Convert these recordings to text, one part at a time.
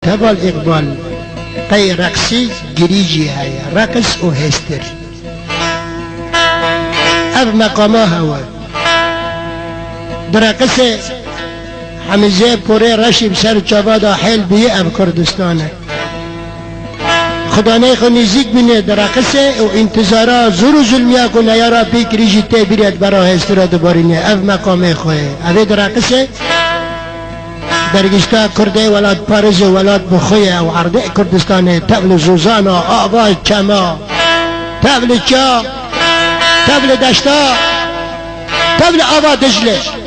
تبال اقبال قی رقصی گریجی هاي رقص و هستر اب مقاما هوا درقص حمزه پوره رشی بسر چابادا حیل بیه اب کردستانه خدا نیخو نزیک بینه درقصه و انتظارا زور و ظلمیا کو نیارا پیک ریجی تی بیرید برا هسترا دوبارینه اب مقامه خواه اوه درقصه درگشتا کرده ولاد پارز ولاد بخویه و عرده کردستانه تبل زوزانا آواز چما تبل چا تبل دشتا تبل آوا دجله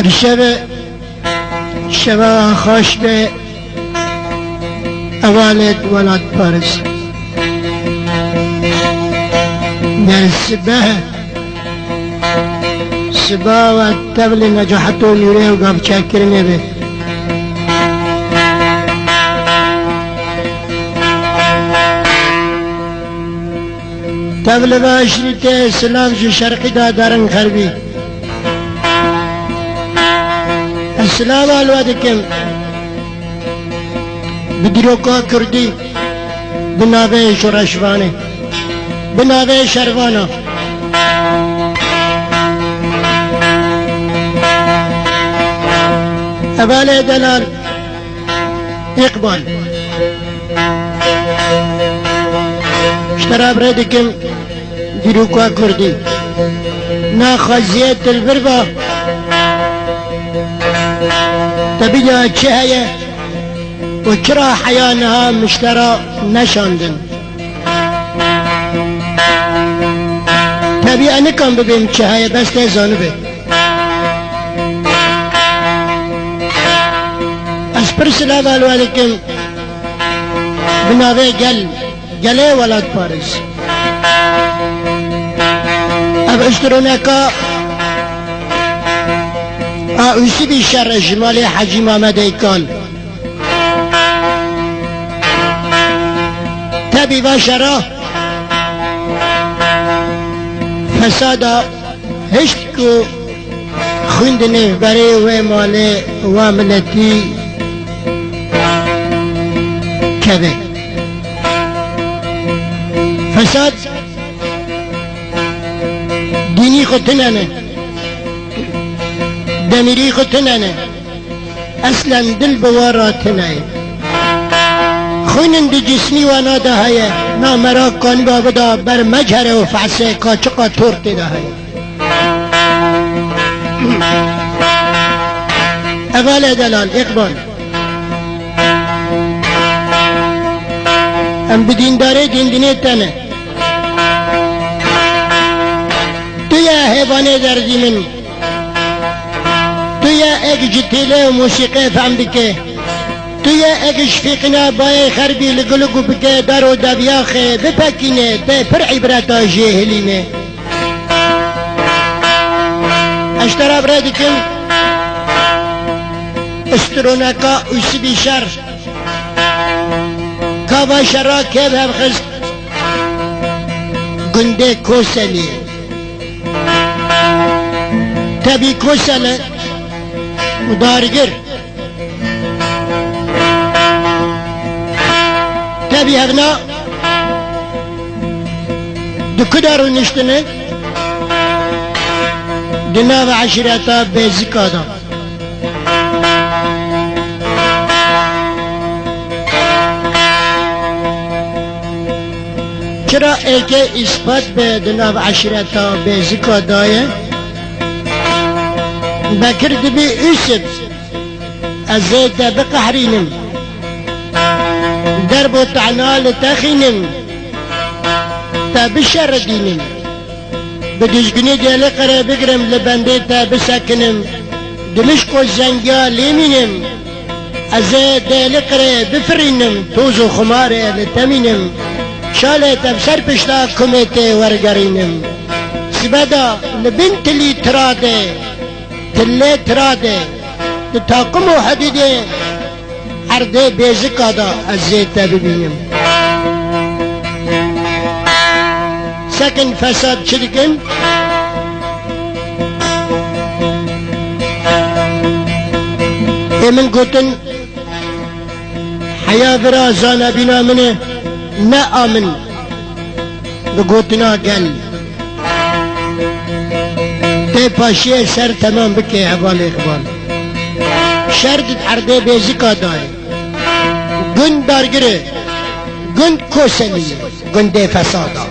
هر شب خوش به اوالد ولاد پارس در سبا و تبل نجاحت و نیوره و گاب چاکرنه به تبل باشریت اسلام جو شرقی دارن خربی السلام عليكم بدروكا كردي بنابي شرشواني بنابي شروانا أبالي دلال إقبال اشترى بردكم دروكا كردي ناخذية البربا تبيا چهية وچرا حيانها مشترى نشاندن تبيا نكم ببين چهية بس تزانو بي اسپر سلام عليكم بناوي گلي ولاد پارس اب اشترونكا اوسی بیشتر جمال حجی محمد ایکان تبی باشرا فسادا هشت کو خوندنه برای و مال و ملتی کبه فساد دینی خودتنانه دميري ختنانه اصلا دل بواراتنه خونن دي جسمي وانا ده هيا نا مراك كان بابدا بر مجهر و فعسه كاچقا تورت ده هيا اول دلال اقبال ام بدين داره دين دينيتانه تو يا حيوانه دردي من تو یا اگ جتیله و موسیقی فهم بکه تو یا اگ شفیقنا بای خربی لگلگو بکه در و دبیاخه بپکینه ته پر عبرتا جهلینه اشترا برادکن استرونکا اوسی شر کاوا شرا که به خست گنده کوسلی تبی کوسله ودارگر تبي هبنا دكدارو نشتنه دنا وعشرتا بزكادا چرا ایک اثبات به دنا وعشرتا بزكادايه بكرد بي اسد ازيد بقحرينم دربو تعنال تخينم تبشر دينم بدشقني ديالي قرى بقرم لبندي تبسكنم دمشق الزنجا ليمينم ازيد ديالي قرى بفرينم توزو خماري لتمينم شالي تبسر بشتا كوميتي ورقرينم سبدا لبنت لي ترادي تله تراده تاقم و حدیده عرده بیزکا دا از زیتا ببینیم سکن فساد چلکن من گوتن حیا برا زانا بینا منه نه آمن بگوتنا گل ته پاشیه سر تمام بکه حوال اقبال شرد عرده بیزیکا دای گند دارگره گند کوسلی گنده فسادا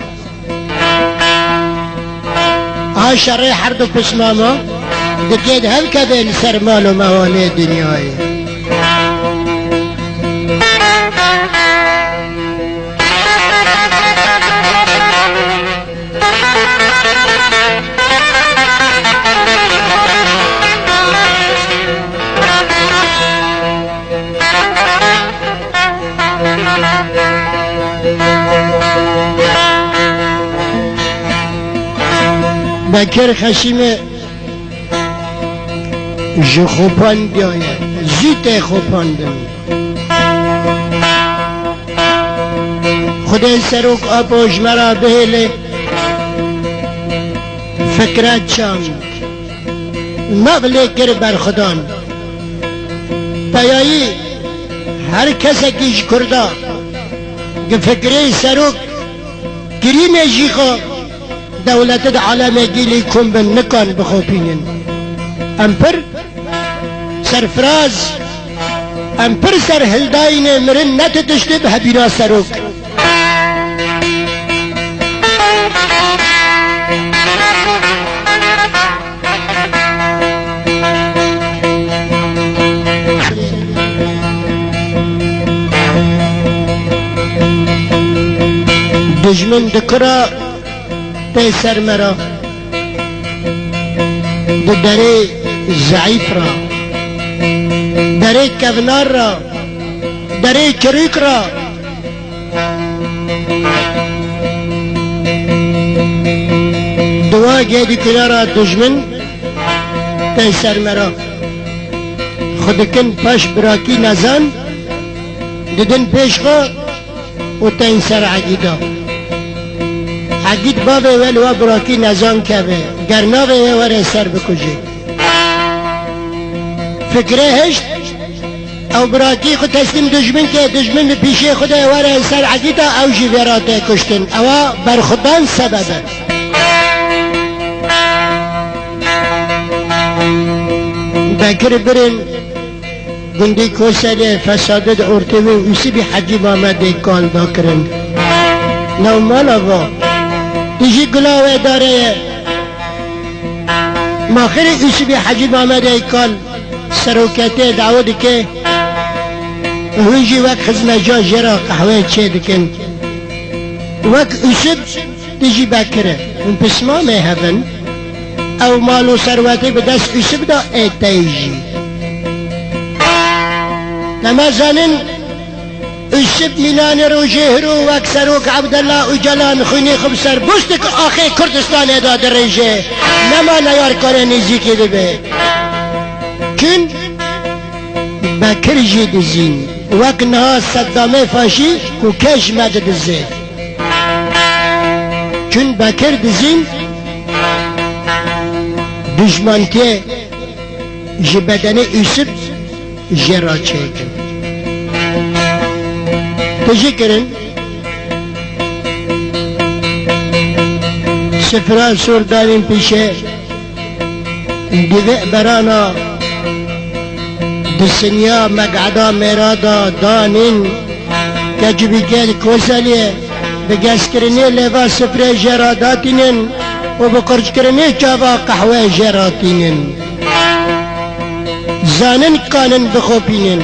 آه شرعی حرد و پسماما دکید هم که بین سرمال و موانع دنیایی بکر خشیم جو خوپان بیایه زیت خوپاندم خدای سروک آبوش مرا بهله فکرت چاند مغلی کر بر خدان پیایی هر کس کیش کرده که فکره سروک گرین جیخا دولت عالم گیلی کن بن نکان بخوپینن امپر سرفراز امپر سر هلداین مرن نتتشته به بینا سروک دجمن دکرا پیسر مرا دره ضعیف را دره کونار را دره چریک را دعا گیدی کنارا دجمن پیسر مرا خودکن پاش براکی نزان ددن پیش خوا و تین سر عقیده عقید بابه ولو براکی نزان که به گرناوه وره سر بکجه فکره هشت او براکی خود تسلیم دجمن که دجمن به پیشه خود وره سر عقیده او جیوراته کشتن او بر خودان سببه بکر برن گندی کوسل فسادت ارتوی اسی بی حجی محمد کال دا کرن نو مالا با دیجی گلاوه داره ماخر اسی بی حجی محمد کال سروکته دعوت که هنجی وقت خزمه جا جرا قهوه چه دکن وقت اسی دیجی بکره اون پسما میهون او مالو ثروتی به دست اسی بدا ایتایجی نما زنن السب ميلان روجهرو واكسروك عبد الله وجلان خوني خبسر بوستك اخي كردستان ادا درجه نما نيار كورني زيكي دبي كن بكر جيد الزين وكنها صدامي فاشي وكاش مدد الزين كن بكر دزين دجمانتي جبدني يسب جرا چیکن تشکرن سفران سور دارین پیشه دیوه برانا دسنیا مقعدا مرادا دانین کجبی که کوسلیه بگس کرنه لوا سفره جراداتینن و بقرج کرنه چاوا قهوه جراتینن زانن کانن بخوپینن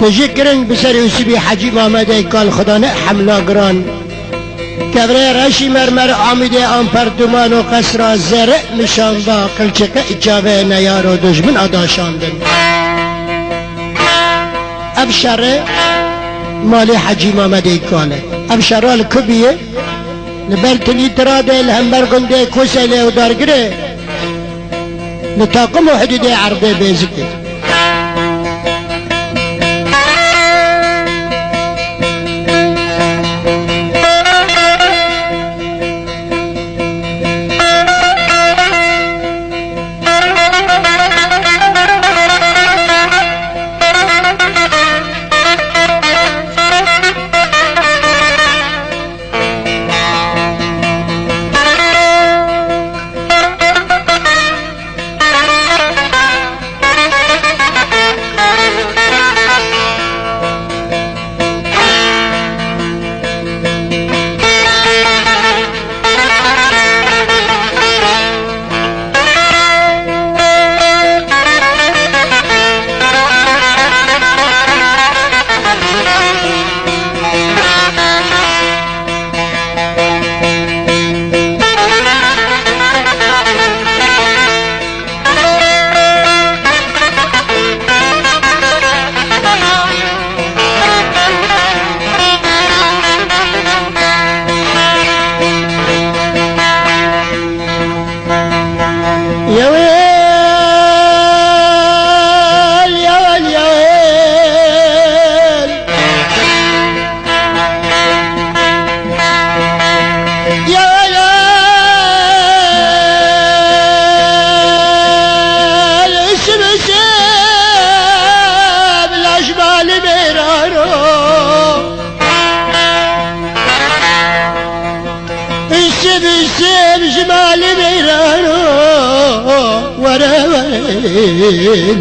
تشکرن بسر یوسفی حجی محمد کال خدا نه حمله گران کبره رشی مرمر آمیده آن پردومان و قصر زرع نشان با قلچقه اجابه نیار و دشمن اداشاندن ابشره مال حجی محمد کاله ابشره الکبیه لبرتني تراده الهمبر قنده كسله ودارقره لطاقم وحدود عرضه بيزكي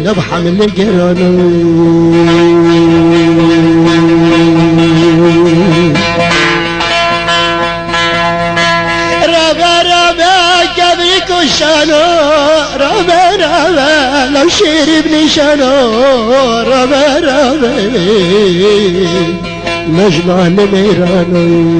لبحمل قرانو رابا رابا قبرك وشانو رابا رابا لو شيري بنشانو رابا رابا مجمع لميرانو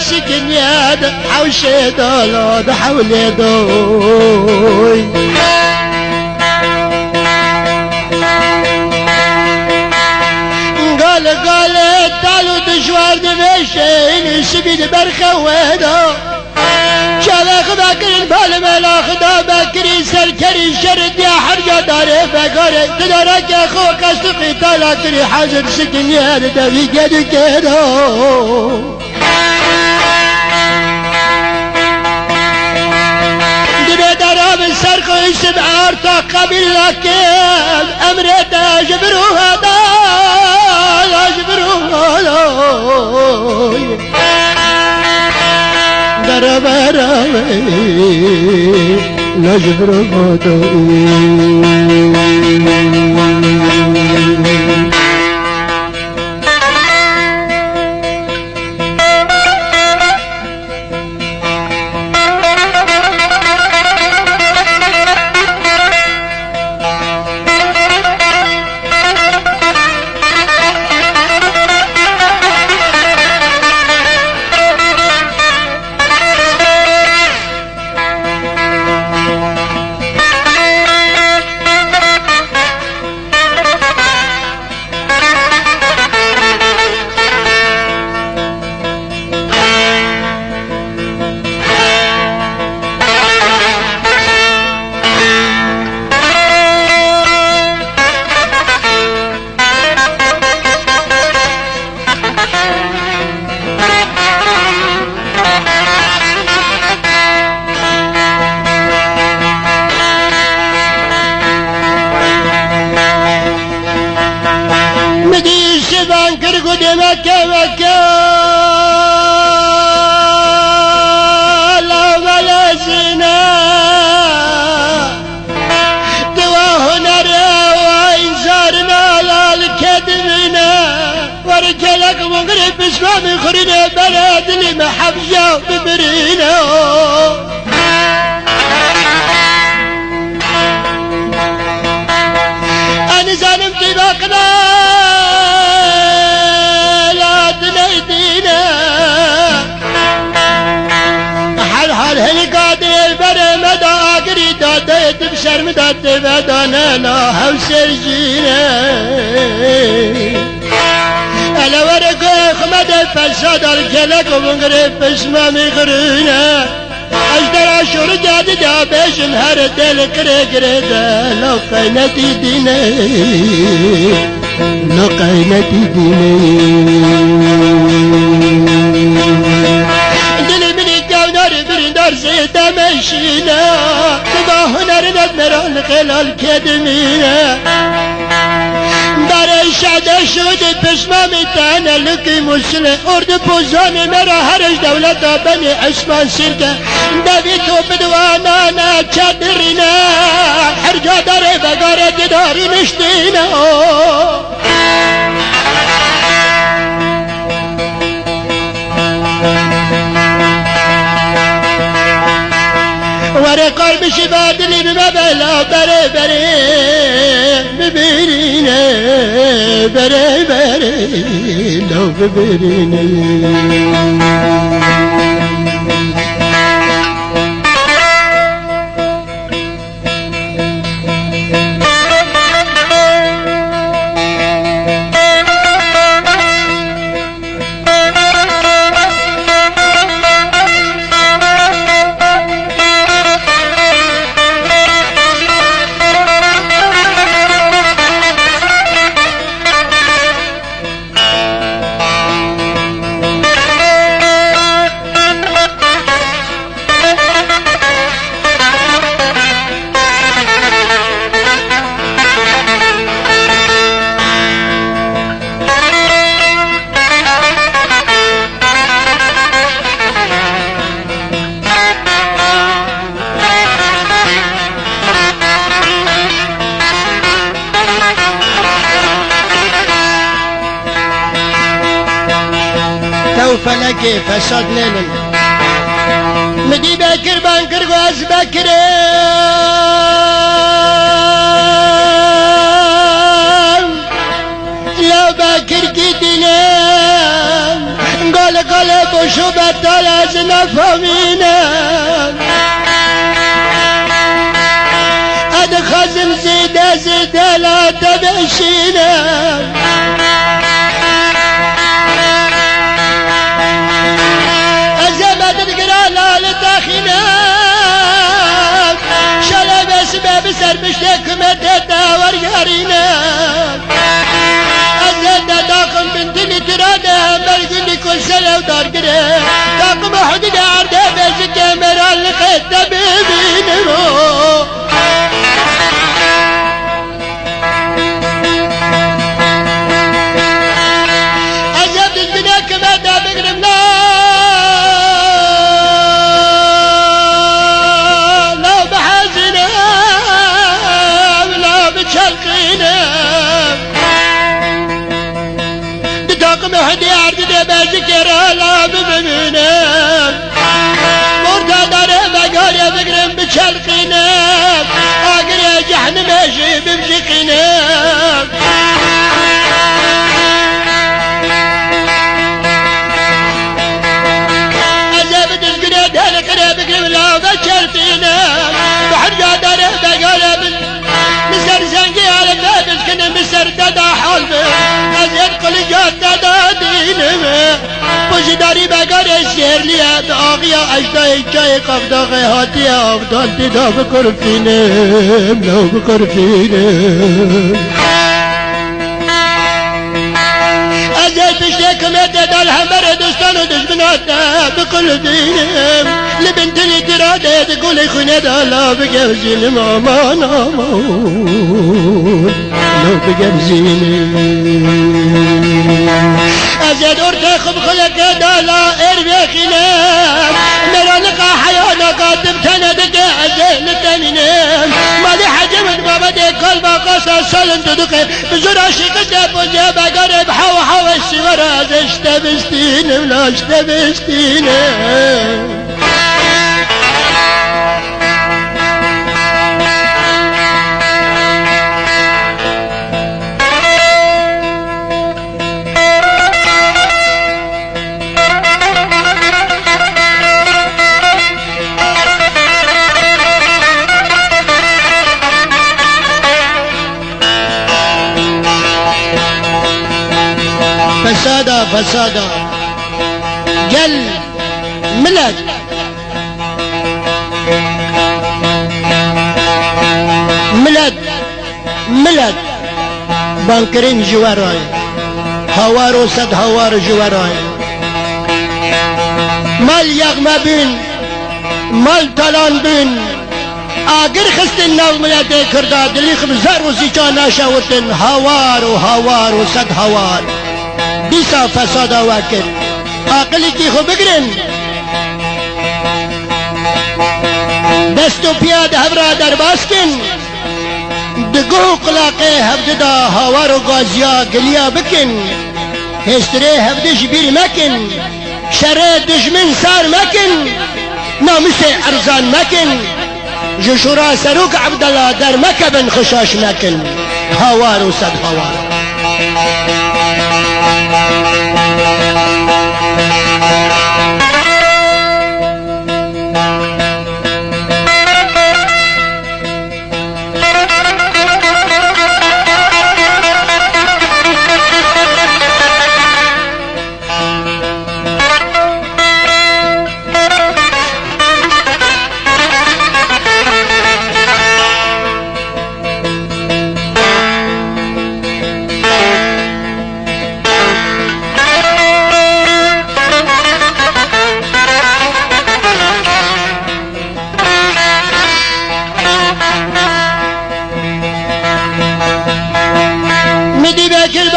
سكنياد حوشي دولاد حولي دوي قال تعالوا دشوار دمشين سبيل برخويدو شبك بكر البال ملاخدا بكري سركري شرد يا حرجة داري بقاري تدارك يا خوك استقي طالكري حجر سكنياد دبي قدو كدو سرخ سبعار قبل لك أمرت أجبروها دال أجبروها دال درب ربي نجبروها دال بسمام خرنا بلد المحبجة ببرينا أنا زالمت باقنا لا تنيدينا حال هالقادر بر مدى أقري دادت بشر مدى بدانا لا هوسر جينا ألا ورقه خمد فساد الكلك ومنقرب بسمامي غرينا أجدر أشور جاد دابش الهر دل كريكريدا لو قينتي ديني لو قينتي ديني دلي من الجونر برندار زيت مشينا تبا هنر ندمر الخلال كدمينا شده شده پشمامی تانه لکی مسله ارد پوزانی مرا هرش دولتا بنی عثمان سرکه دوی تو بدوانا نا چادرینا هر جا داره بگاره دیداری نشتینا وره قلبشی بادلی بما بلا بره بره لو ببريني فلكي فساد نيلن مدي باكر بانكر غاز باكر لو باكر كيدنا قال بوشو بطل از نفهمينا اد خازم زيدا لا تبشينا بسر بشتك مدتا ورقارينا أزد داقم بنتني ترادا مرقني كل سنة ودار قرى داقم حدد عردا بيزك مرال لقيت ببينه أزد البناك مدى بقرمنا هدي عرض بذكر لا بمنام مرتا داره بقاري بقرم بشلقنا اقري جحن ماشي بمشقنا ازابد القنا داره بقرم لا بشلقنا بحرجا داره بقاري مسر زنقي على باب الكنا مسر دادا حلب ازيد قلجات دادا دينما بوشداري بقار الشهر لياد آغيا أجداء جاي قفداغي هاتي أفضل تدا بكر فينم لو بكر فينم ازيد بشتك مدد الحمر دوستان ودشمنات بكل دينم لبنت اللي ترادة تقولي خوني دالا بقبزين مامان أمون لو بقبزين أزيد أرتخب خلق دالا إربي خنام مرانقا حيانا قاتب تندك أزين تنينام مالي حجم بابا دي قلبا قاسا سالن تدقي بزرع شكتا بوزي بقرب حوا حوا السورة زشتبستين ولا اشتبستين فسادا جل ملت بانكرين جواراي هوار صد هوار جواراي مال يغمى بين مال تلان بين آگر خستن نو ملت کردا دلی خبزار و زیچا ناشاوتن هوار و صد هوار دیسا فسادا وکر عقلی کی خو بگرن دستو پیاد هورا در باسکن دگو قلاقه هفددا هوار و غازیا گلیا بکن هستره هفدش بیر مکن شره دشمن سار مکن ناموس ارزان مکن جشورا سروک عبدالله در مکبن خشاش مکن هوار و صد هوار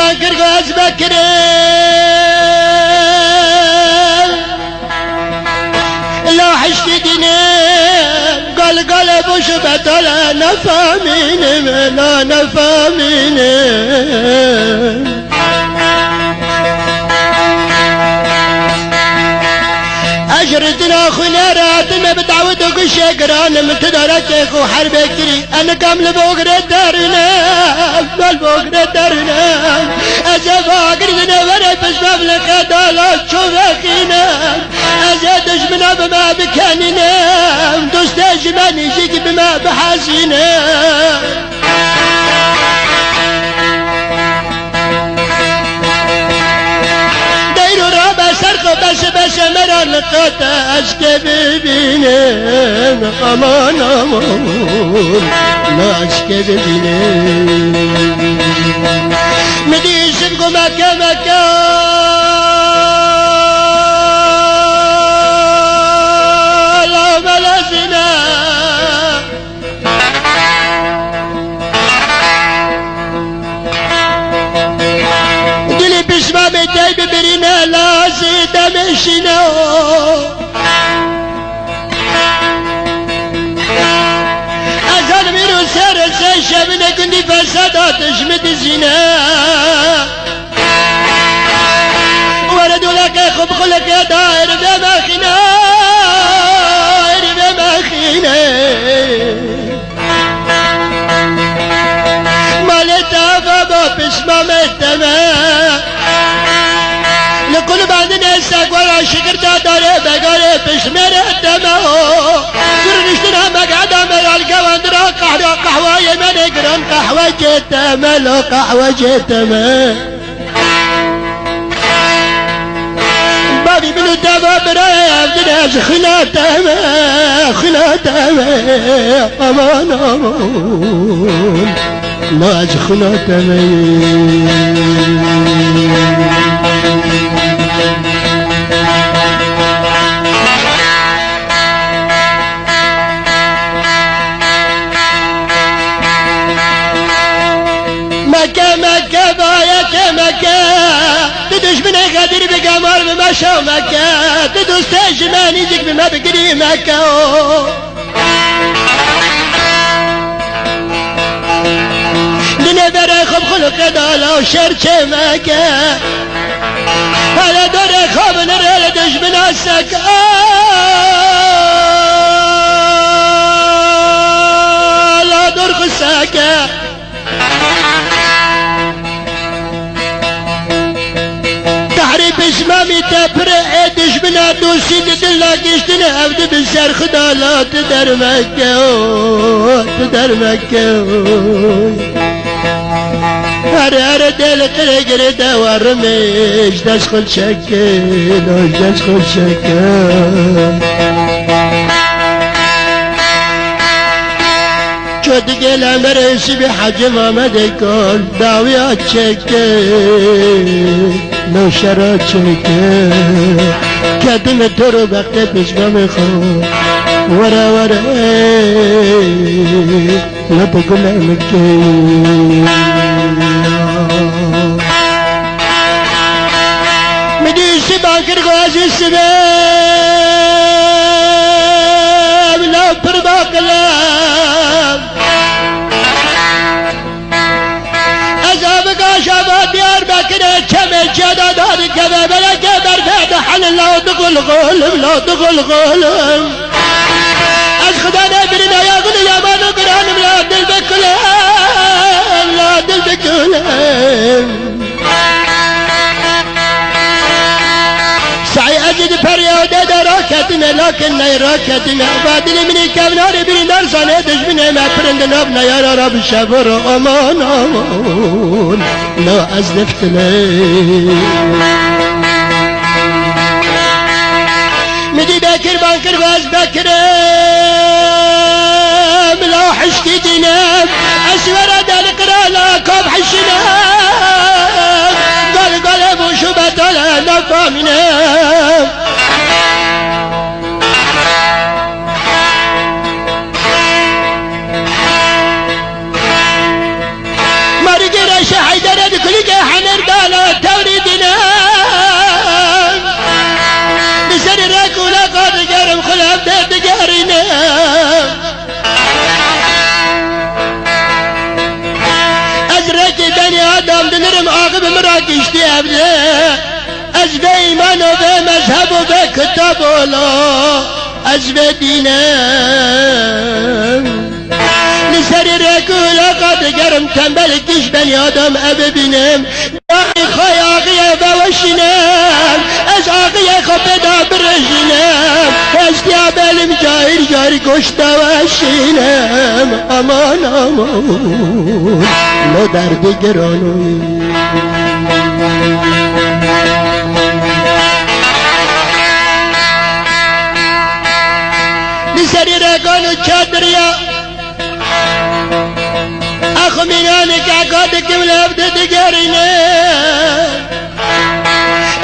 بانكر غاز بكري لا حشت دينام قال ابو شبت لا نفامين لا نفامين أجرتنا خونا راتنا بتعودك الشقران متدارك وحرب كري أنا كامل بوغرة دارنا بالبوغرة دارنا أزا فاقرنا ورا بسبب لك دالات شوفكينا أزا دجمنا بما بكاننا دوست جماني جيك بما بحاسينا بس مرا لقيت اشكي ببيني امان امان لا اشكي ببيني مدي شبكو مكة مكة لا ملازنا دلي بشما بيتاي ببرينا لا زيد مشينا أزال ميرو سير الشابنا كنتي فسادات شمت الزنا وردوا لك خب خلك يا داير بما خينا بما خينا مالتا بابا بسما متما لكل بعدنا الساق ولا شكرتا داري بقاري بشمير الدماء قرنشتنا مقعدا من القواندرا قحوة يمن قرن قحوة جيتا لو قحوة جيتا بابي بنو تابا براي عبدنا خلاتا امان امان ما خلاتا مكة بايك مكة تدوش من غادر بقمر بمشا مكة تدوس تجماني زيك بما بقري مكة لنبرا خب خلق دالا وشرش مكة هلا دور خب نرى لدوش من السكة لا دور خساكة بشمامي تبرع دشمنا دوسي دلا قشتنا عبد بالسر خدا لا تدر مكة هر دل قرقر دوار مش دشخل شكل دشخل شكل شد قل عمر سبي حجم آمده کن داویات چکه نو شرات چکه کدوم تو رو وقت پشمام خود ورا لب گلم که مدیسی باکر گوازی سبب لا پر باقلم شباب ديار بكرة كم جدا دار كذا بلا كبر فتح لا دخل غلم لا دخل غلم أشخدنا برنا يا غل يا ما نقران لا دل بكلم لا دل بكلم سعي أجد فريود دراكتنا لكن راكتنا بعد مني كم نار بني نار صنيتش بني ما فرند نبنا يا رب شبر أمان أمان لو أزلفت لي مدي باكر بانكر واز باكر ملا حشتي دينام أسورة دالقرا لا كوب حشنا قال ابو شبت لا نفامنا مرقنا شحيدنا كل حنر آدم دلرم عاقب مرا کشتی ابده از به ایمان و به مذهب و به کتاب اولا از به دینم لسری رکولا قد گرم تنبل کش بنی آدم اب بینم داخل خواه آقیه بوشینم از آقیه خواه پیدا برشینم استیابلم جایر جاری گشت وشینم امان امان لو درد گرانوی لسری رکانو چادریا اخو مینانی که اکاد کم لفت دگرینه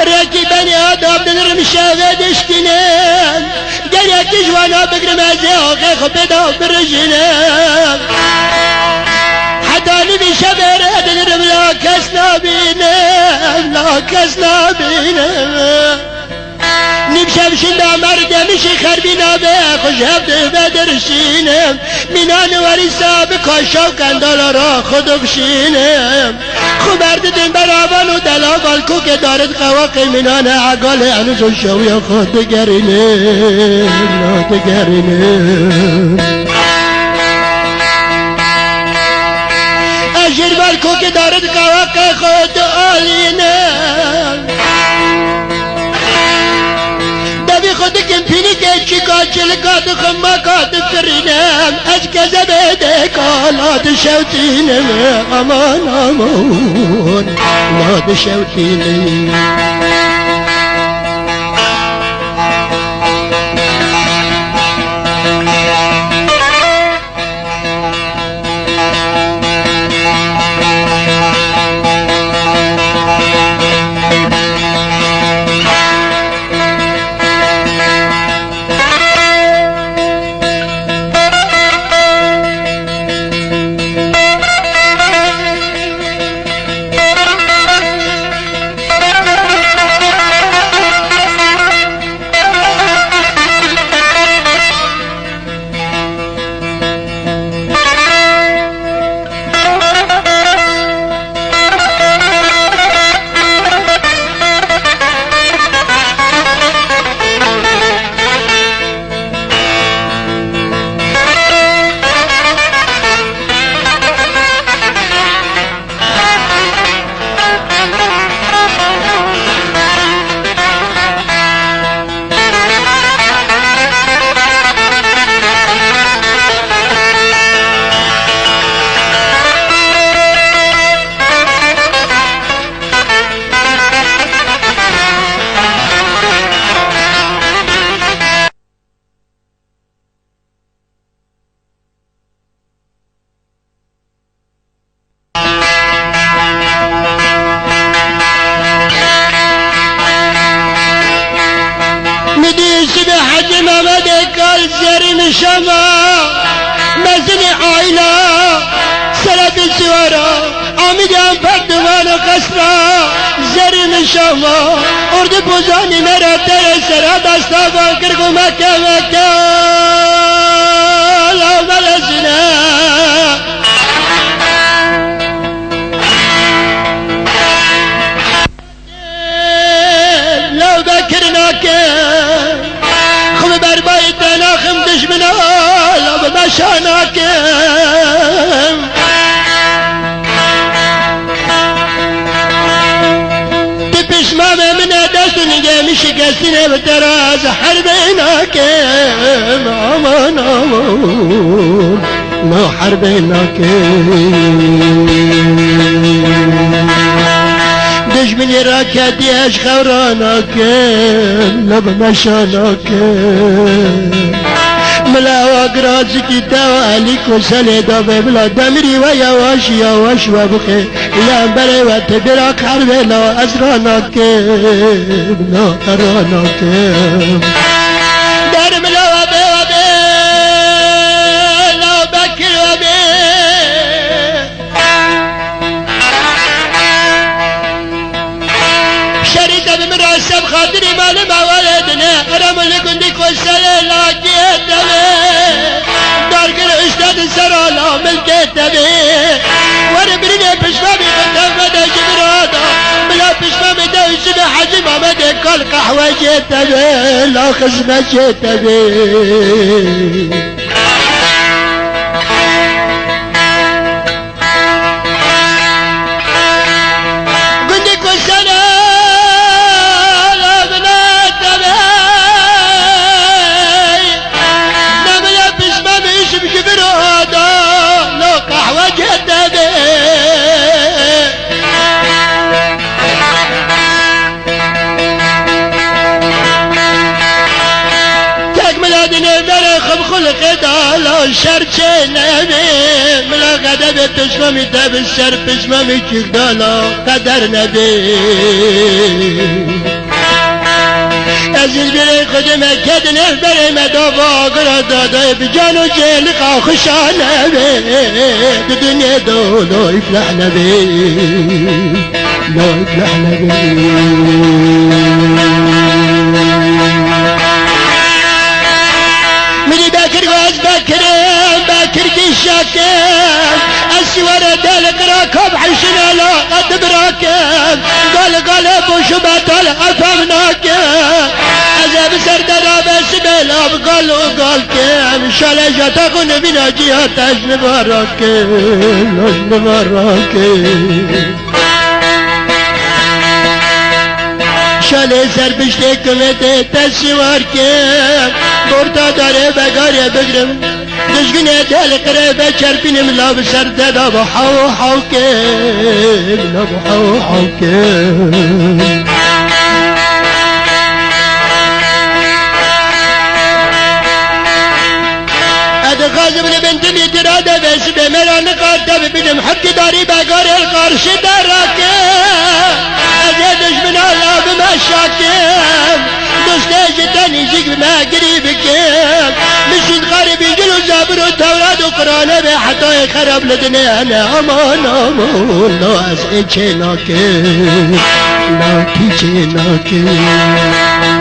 رکی بنی آداب دنرم شاوه دشتینه گر یکی جوانا بگرم از آقه خو پیدا برشینه حتی نبی شبره دنرم لا کس نبینم لا کس نبینم نمشم شنده مردمشی خربینا به خوش هفته بدرشینم مینان وریسا به کاشا و کندالا را خود بشینم خو برددن برابان و دلابال کو که دارد قواقی مینان عقال انوز و شوی خود دگرینم لا دگرینم اشیر بال کو که دارد قواقی خود آلینم خود کم پینی که چی کاچل کات خما کات فرینم از کذبه ده کالات شوتینم امان امان لاد شوتینم شما مزن عائلة سرد سوارا آمیدم پردوان و قصرا زرین شما ارد بوزانی مرا تر سرا دستا بانکر گو مکه مکه لا ملزنه لو بکرناکه خم بربای تناخم دشمنا لا بمشاناکه پشمام من دست نگه می شکستینه به دراز حربیناکم آمان آمان ما حربیناکم دشمنی را کدیش خوراناکم لب مشاناکم ملا وقراز کی دوالی کو سله دا بلا دمری و یواش یواش و بخه یا بره و تبرا کربلا ازرانا که نا ارانا که در ملا و به لا بکر و به شریط به مراسم خاطری مال موالدنه ارم لگندی کو سله لاکی سرالا ملکت دبی ور برینه پشمامی خطاب بده حجي محمد كل قهوة جيت به لا خزمة جيت به شرچه نبی ملا قدم پشمامی تب سر پشمامی چگدالا قدر نبی عزیز بیره خودم کد نفبره مدافع گرا دادای بجان و جلقا خوشا نبی دنیا دو لا افلح نبی لا افلح نبی باكر شاكم السوارة دالك راكب حشنا لا قد براكم قال ابو شبات الافهمناك عذاب سردنا بس بلاب قال كم شالجة تكون بنا جهات اجنب راكم شاله سر بشته کمته تسوار كم برتا داره بگاره بگرم دشگنه دل قربه چرپینم لاب سر دادا بحاو حاکم لاب حاو حاکم غازم لبنت بيتراده بس بمران قاده ببنم حق داري بقار القرش دراكه ازيدش من الله بمشاكم دوستاش تاني زيق بما قريبكم مشيت غارب يجلو زابر وتوراد وقرآن حتى يخرب لدنيا انا امان لا ازعي ناكم لا تيجي ناكم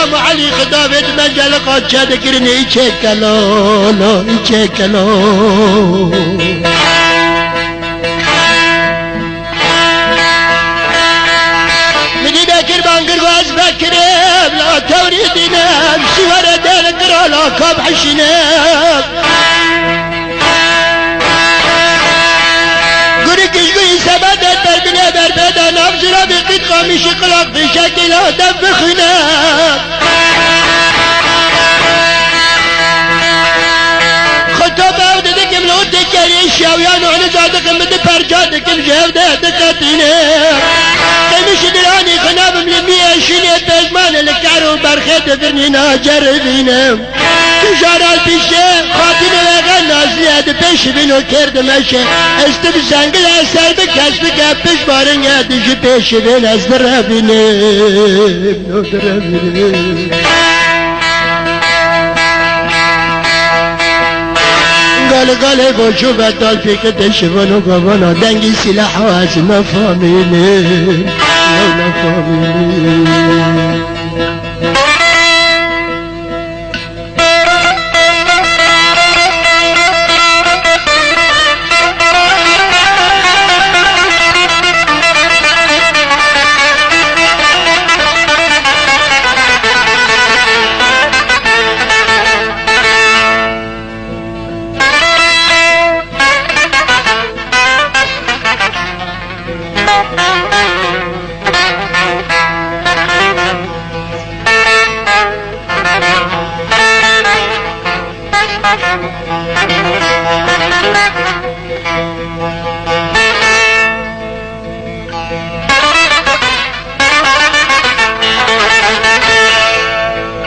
امام علی خدا بید من جلقات چه دکرنی ایچه کلالا ایچه کلالا مدی بکر بانگر واز بکرم لا توری دینم سوار دل کرالا کاب حشینم گوری کشگوی سبت در بینه در بدن افزرا بقید خامیش قلاق به شکل آدم بخونم خطاب او دکم لو دکری شاویان و نزادکم بده پرجادکم جهوده دکتینم قیمش درانی خنابم لمیشینی پزمان لکارو برخید فرنی ناجر بینم تجارال پیشه خاطر وغن نازلیه ده پیش بینو کردمشه استب زنگل اثر بکس بکه پیش بارنگه دیجی پیش بین از در بینم در بینم قال بوشو بدال فيك تشفنو قبنا دنگي سلاح واسم فاميني لو نفاميني